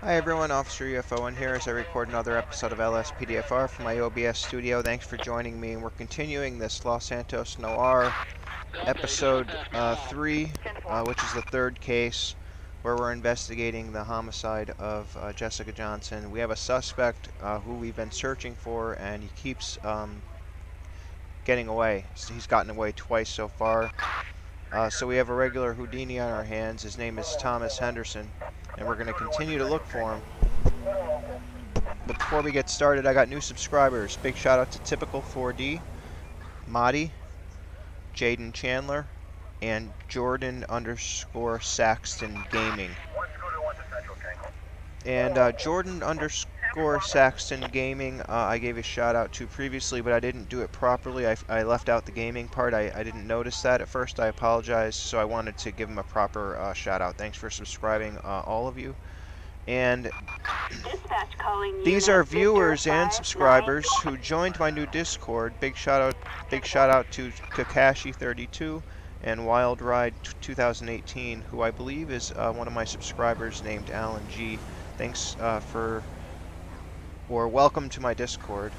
Hi everyone, Officer UFO in here as I record another episode of LSPDFR from my OBS studio. Thanks for joining me, and we're continuing this Los Santos Noir episode 3, which is the third case where we're investigating the homicide of Jessica Johnson. We have a suspect who we've been searching for, and he keeps getting away. So he's gotten away twice so far. So we have a regular Houdini on our hands. His name is Thomas Henderson, and we're going to continue to look for him. But before we get started, I got new subscribers. Big shout out to Typical4D, MooseYTY, Jaden Chandler, and Jordan_Saxton Gaming. And Jordan_Saxton Gaming, I gave a shout out to previously, but I didn't do it properly. I left out the gaming part. I didn't notice that at first. I apologize. So I wanted to give him a proper shout out. Thanks for subscribing, all of you. And these are viewers and subscribers who joined my new Discord. Big shout out to Kakashi32 and Wild Ride 2018, who I believe is one of my subscribers named Alan G. Thanks welcome to my Discord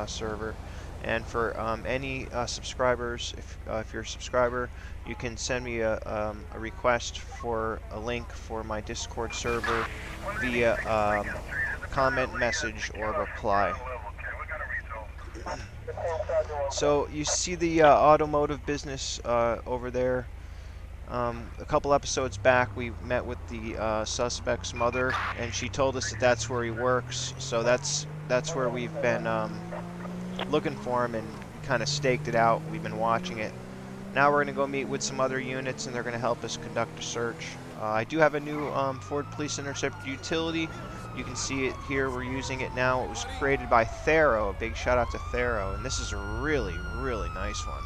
server. And for any subscribers, if you're a subscriber, you can send me a request for a link for my Discord server via comment, message, or reply. So you see the automotive business over there. A couple episodes back, we met with the suspect's mother, and she told us that that's where he works. So that's where we've been looking for him, and kind of staked it out. We've been watching it. Now we're going to go meet with some other units, and they're going to help us conduct a search. I do have a new Ford Police Interceptor utility. You can see it here. We're using it now. It was created by Thero. A big shout out to Thero. And this is a really, really nice one.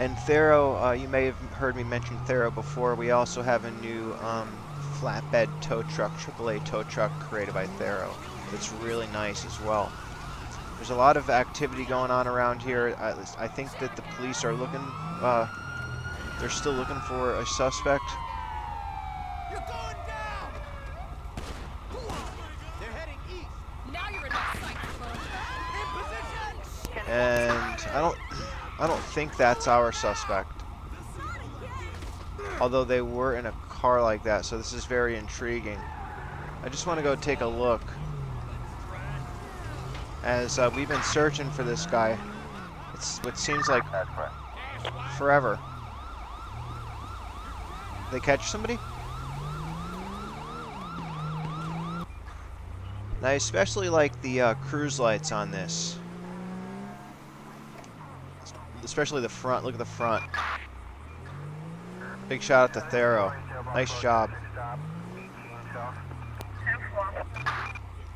And Thero, you may have heard me mention Thero before. We also have a new flatbed tow truck, AAA tow truck created by Thero. It's really nice as well. There's a lot of activity going on around here. I think that the police are looking, they're still looking for a suspect. You're going down! They're heading east. Now you're in my sight, in position! And I don't think that's our suspect. Although they were in a car like that, so this is very intriguing. I just want to go take a look. As we've been searching for this guy. It's what seems like forever. They catch somebody? And I especially like the cruise lights on this. Especially the front. Look at the front. Big shout out to Thero. Nice job.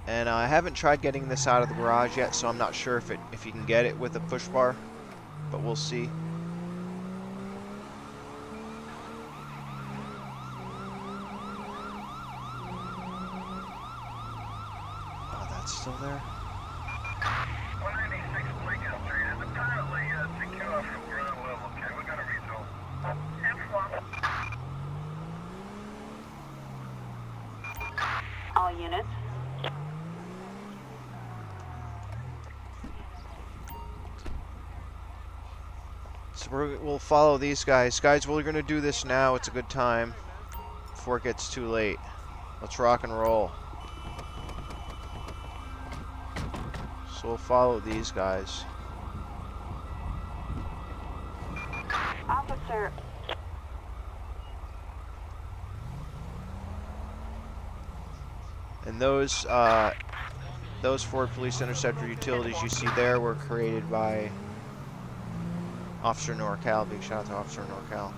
And I haven't tried getting this out of the garage yet, so I'm not sure if you can get it with a push bar, but we'll see. Oh, that's still there? All units. So we'll follow these guys. Guys, we're going to do this now. It's a good time before it gets too late. Let's rock and roll. So we'll follow these guys. Officer. And those Ford Police Interceptor utilities you see there were created by OfficerNorCal. Big shout out to OfficerNorCal.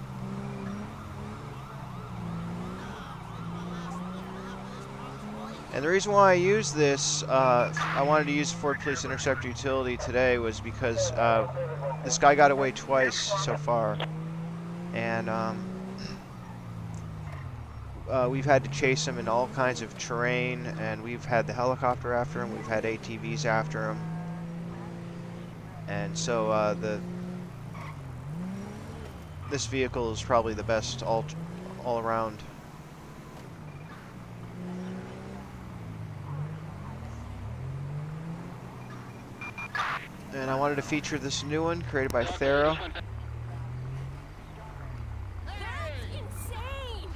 And the reason why I use this, I wanted to use Ford Police Interceptor utility today was because this guy got away twice so far. And we've had to chase him in all kinds of terrain, and we've had the helicopter after him, we've had ATVs after him. And so this vehicle is probably the best all around And I wanted to feature this new one created by Thero. That's insane!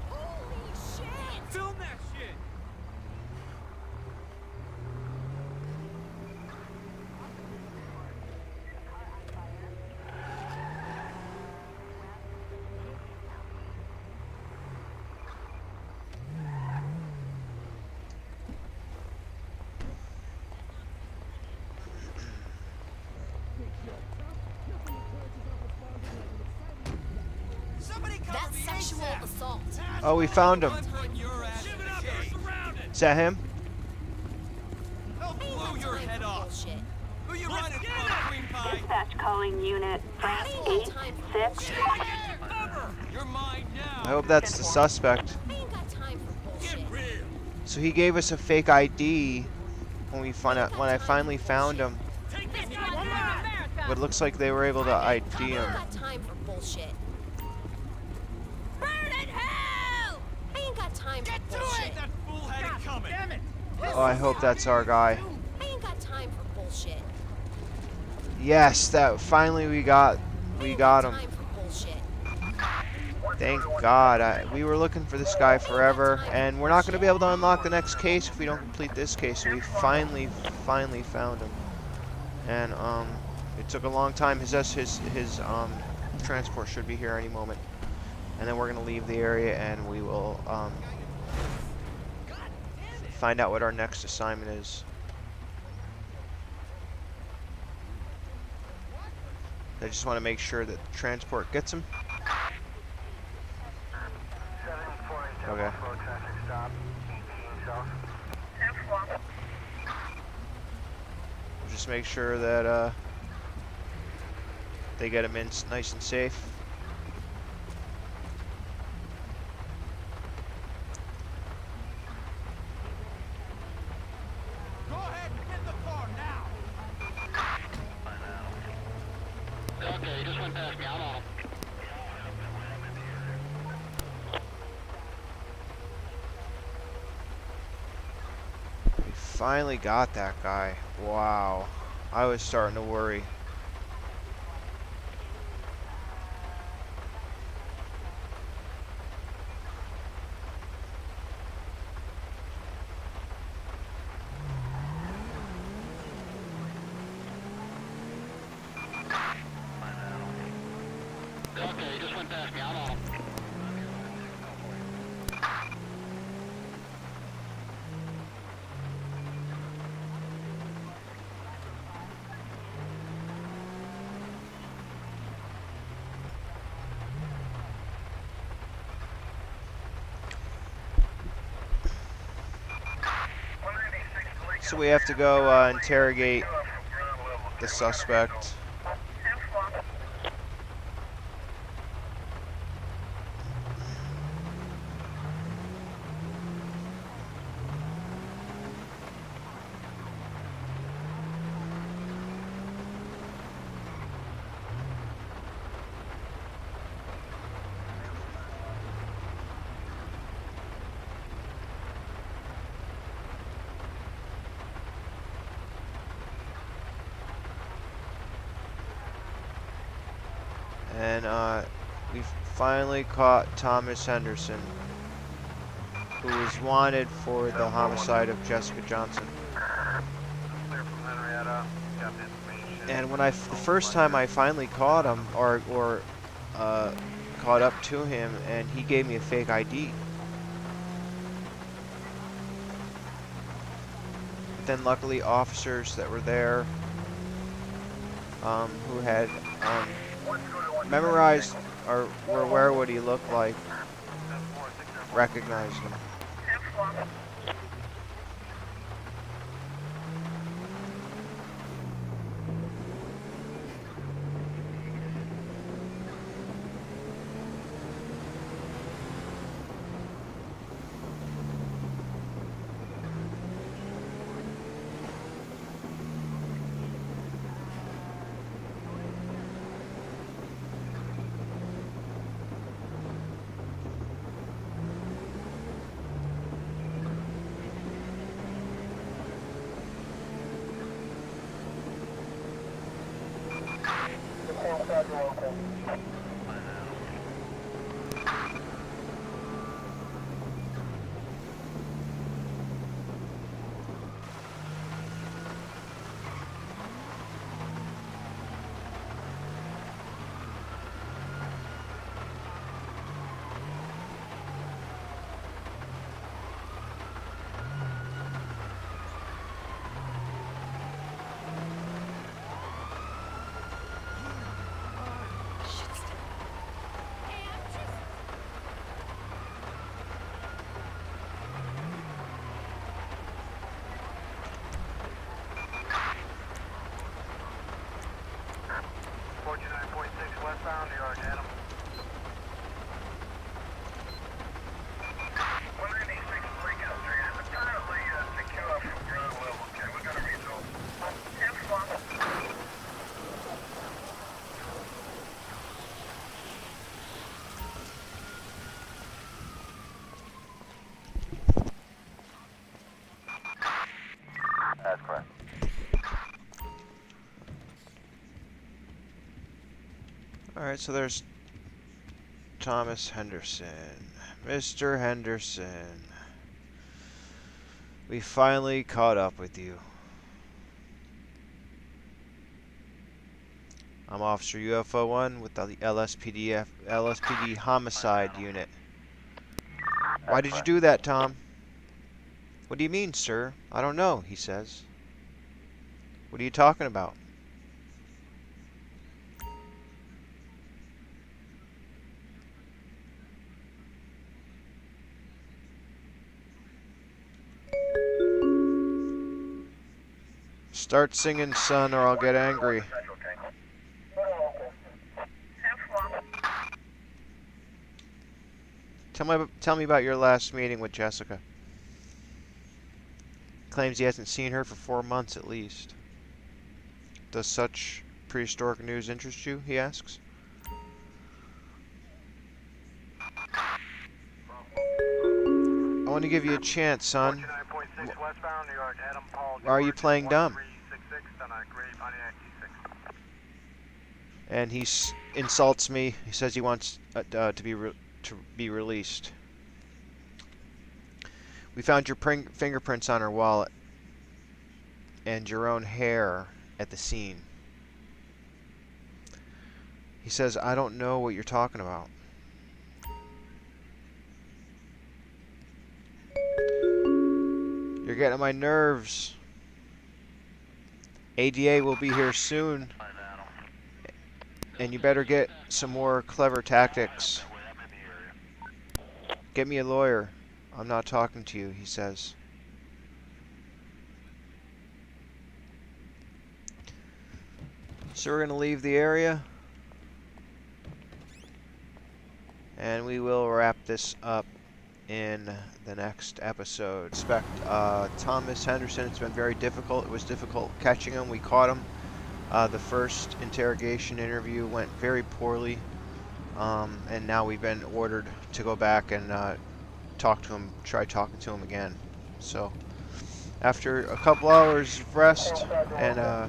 Holy shit! Film that shit! Somebody cover That's me sexual ASAP. assault. Oh, we found him. I'm putting your ass in the cage. Is that him? I'll I ain't blow got your time head for off. bullshit. Who you running from, Queen Pie? Dispatch calling unit I ain't got time for 8-6. bullshit. Cover! You're mine now. I hope that's the suspect. I ain't got time for bullshit. Get real. So he gave us a fake ID when I finally found him. Take This this guy's guy running a down. marathon. But it looks like they were able to ID I ain't him. got time for bullshit. Burn in hell! I ain't got time for Get to bullshit. it! That fool had it coming. Damn it. Oh, I hope that's our guy. I ain't got time for bullshit. Yes, that finally we got him. Time for bullshit. Thank God. We were looking for this guy forever, and we're not going to be able to unlock the next case if we don't complete this case. So we finally found him, and it took a long time. His transport should be here any moment, and then we're going to leave the area, and we will find out what our next assignment is. I just want to make sure that the transport gets him. Okay. Just make sure that they get him in nice and safe. Go ahead and get the car now. Okay, he just went past me. I'm on him. We finally got that guy. Wow. I was starting to worry. Okay, he just went past me. I'm on him. So we have to go interrogate the suspect. And we've finally caught Thomas Henderson, who was wanted for the homicide of Jessica Johnson. And when the first time I finally caught him, or caught up to him, and he gave me a fake ID. But then luckily officers that were there, who had memorized or were aware what he looked like, recognized him. Hey, I'm just... Westbound, New York, Adam. One of these things breakout street is apparently secure from ground level. Okay, we're gonna resolve. That's correct. Alright, so there's Thomas Henderson. Mr. Henderson. We finally caught up with you. I'm Officer UFO 1 with the LSPD Homicide Unit. Why did you do that, Tom? What do you mean, sir? I don't know, he says. What are you talking about? Start singing, son, or I'll get angry. Tell me about your last meeting with Jessica. Claims he hasn't seen her for 4 months at least. Does such prehistoric news interest you? He asks. I want to give you a chance, son. Why are you playing dumb? And he insults me. He says he wants to be released. We found your fingerprints on her wallet and your own hair at the scene. He says, I don't know what you're talking about. You're getting on my nerves. ADA will be here soon. And you better get some more clever tactics. Get me a lawyer. I'm not talking to you, he says. So we're going to leave the area. And we will wrap this up in the next episode. Expect Thomas Henderson. It's been very difficult. It was difficult catching him. We caught him. The first interrogation interview went very poorly. And now we've been ordered to go back and talk to him, try talking to him again. So after a couple hours of rest and a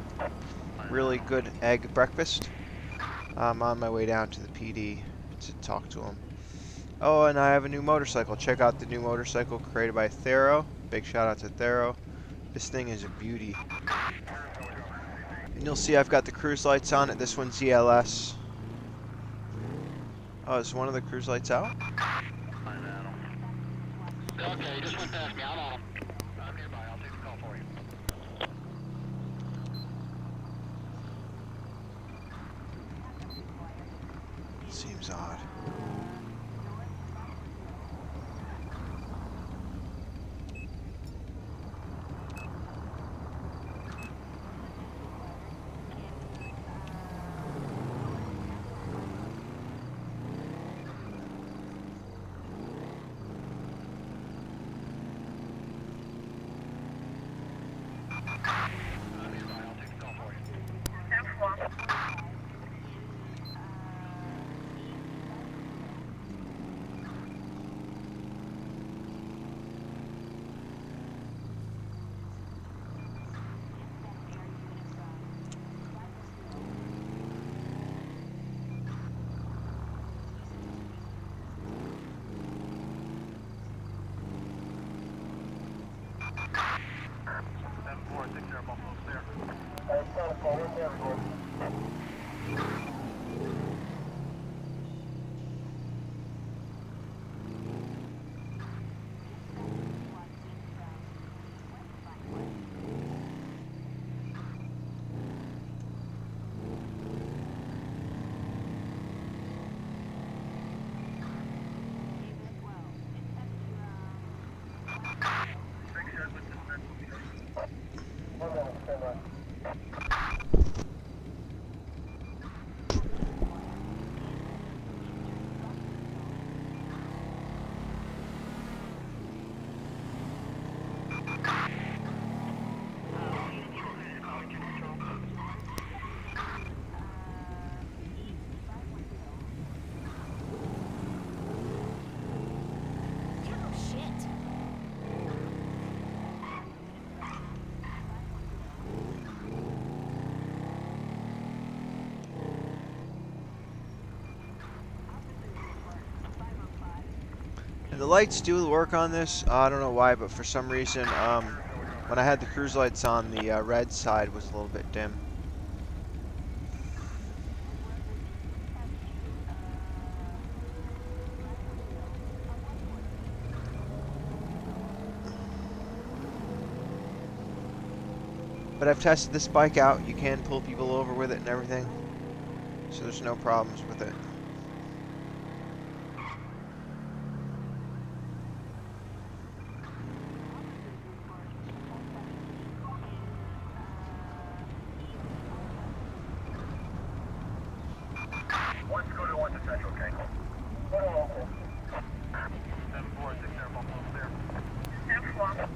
really good egg breakfast, I'm on my way down to the PD to talk to him. Oh, and I have a new motorcycle. Check out the new motorcycle created by Thero. Big shout out to Thero. This thing is a beauty. And you'll see I've got the cruise lights on it. This one's ELS. Oh, is one of the cruise lights out? Okay, he just went past me. I'm on him. I'm nearby. I'll take the call for you. Seems odd. The lights do work on this. I don't know why, but for some reason, when I had the cruise lights on, the red side was a little bit dim. But I've tested this bike out. You can pull people over with it and everything. So there's no problems with it. Let's go to 1 to Central, Caine. Go to local. 746 Airport, clear. Yes,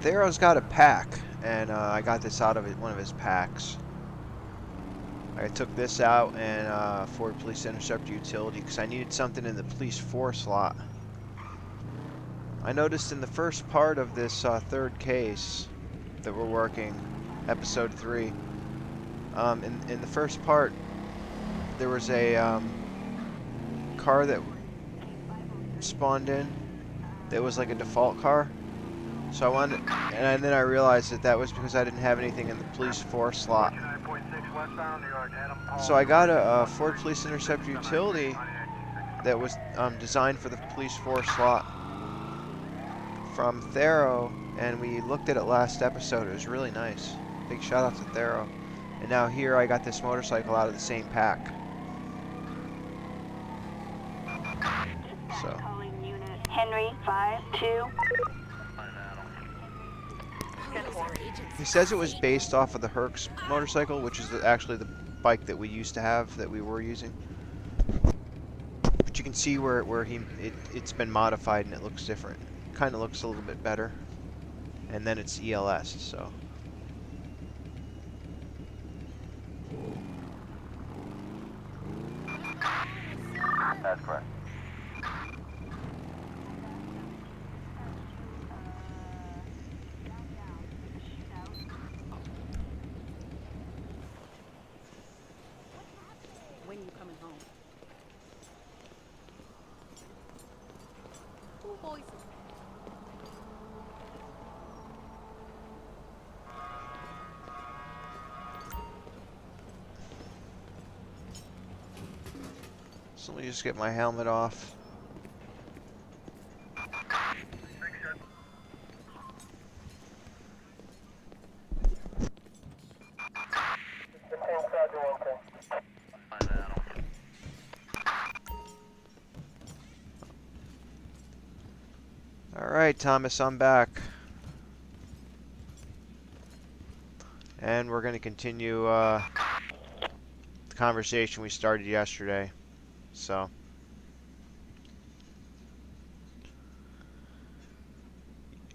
Thero's got a pack, and I got this out of one of his packs. I took this out and Ford Police Interceptor Utility because I needed something in the Police 4 slot. I noticed in the first part of this third case that we're working, episode 3, in the first part, there was a car that spawned in that was like a default car. So I wanted, and then I realized that that was because I didn't have anything in the Police 4 slot. So I got a Ford Police Interceptor Utility that was designed for the Police 4 slot from Thero, and we looked at it last episode. It was really nice. Big shout out to Thero. And now here I got this motorcycle out of the same pack. So. Henry 5-2. He says it was based off of the Herc's motorcycle, which is actually the bike that we used to have, that we were using. But you can see where it's been modified and it looks different. Kind of looks a little bit better. And then it's ELS, so. That's correct. When you coming home? Who voices? So let me just get my helmet off. Alright, Thomas, I'm back. And we're going to continue the conversation we started yesterday. So.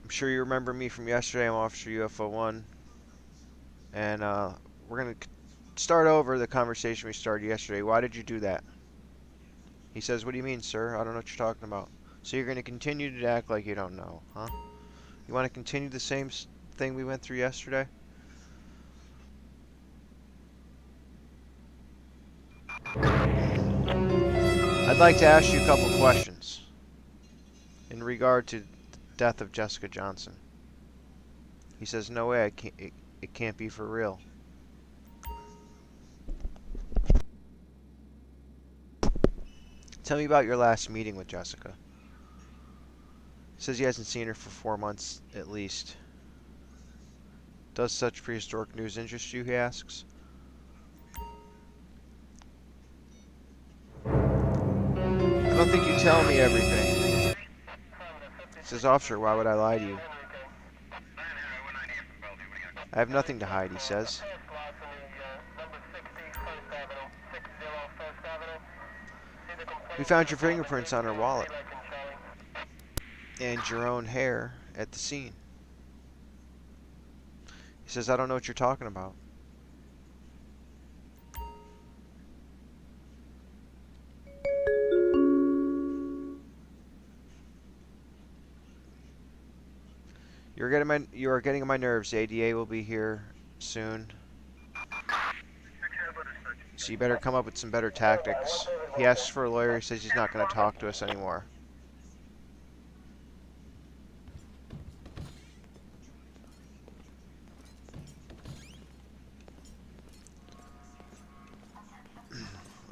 I'm sure you remember me from yesterday. I'm Officer UFO 1. And we're going to start over the conversation we started yesterday. Why did you do that? He says, what do you mean, sir? I don't know what you're talking about. So you're going to continue to act like you don't know, huh? You want to continue the same thing we went through yesterday? I'd like to ask you a couple questions in regard to the death of Jessica Johnson. He says, no way, it can't be for real. Tell me about your last meeting with Jessica. He says he hasn't seen her for 4 months at least. Does such prehistoric news interest you, he asks. I don't think you tell me everything. He says, officer, why would I lie to you? I have nothing to hide, he says. We found your fingerprints on her wallet. And your own hair at the scene. He says, I don't know what you're talking about. You are getting on my nerves. The ADA will be here soon. So you better come up with some better tactics. He asks for a lawyer. He says he's not going to talk to us anymore.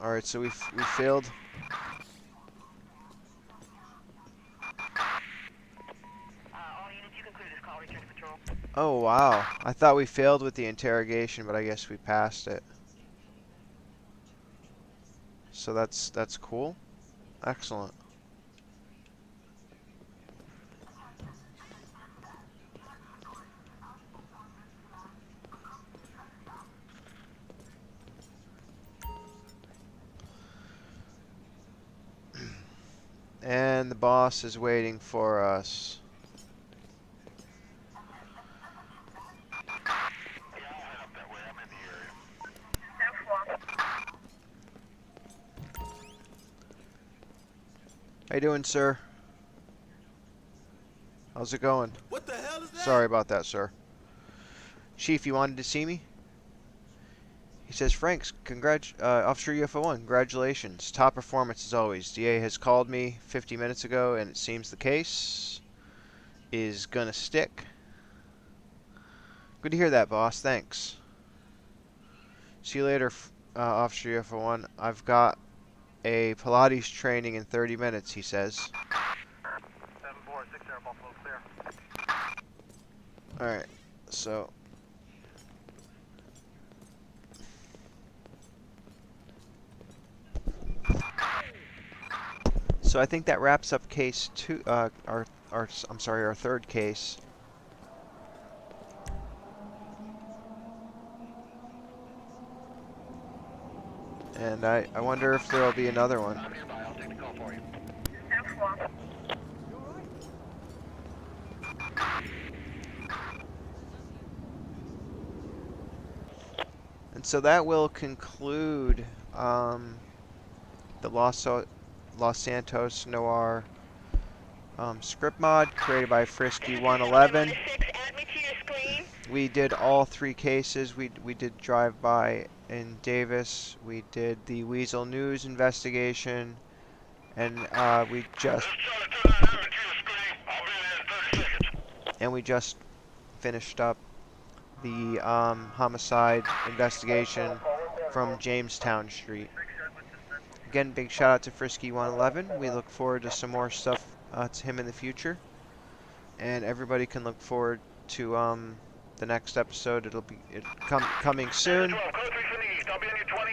All right, so we failed. All units, you conclude this call. Return to patrol. Oh wow! I thought we failed with the interrogation, but I guess we passed it. So that's cool. Excellent. And the boss is waiting for us. How you doing, sir? How's it going? What the hell is that? Sorry about that, sir. Chief, you wanted to see me? He says, Franks, Officer UFO 1, congratulations. Top performance as always. DA has called me 50 minutes ago, and it seems the case is gonna stick. Good to hear that, boss. Thanks. See you later, Officer UFO 1. I've got a Pilates training in 30 minutes, he says. 746 Air Buffalo clear. Alright, so... So I think that wraps up case 2, our third case. And I wonder if there'll be another one. I'm nearby. I'll take the call for you. And so that will conclude the Los Santos Noir script mod created by Frisky 111. We did all 3 cases. We did drive-by in Davis. We did the Weasel News investigation, and we just finished up the homicide investigation from Jamestown Street. Again, big shout out to Frisky 111. We look forward to some more stuff to him in the future, and everybody can look forward to the next episode. It'll be coming soon.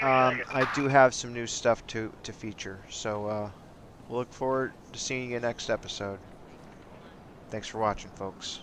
I do have some new stuff to feature, so we'll look forward to seeing you next episode. Thanks for watching, folks.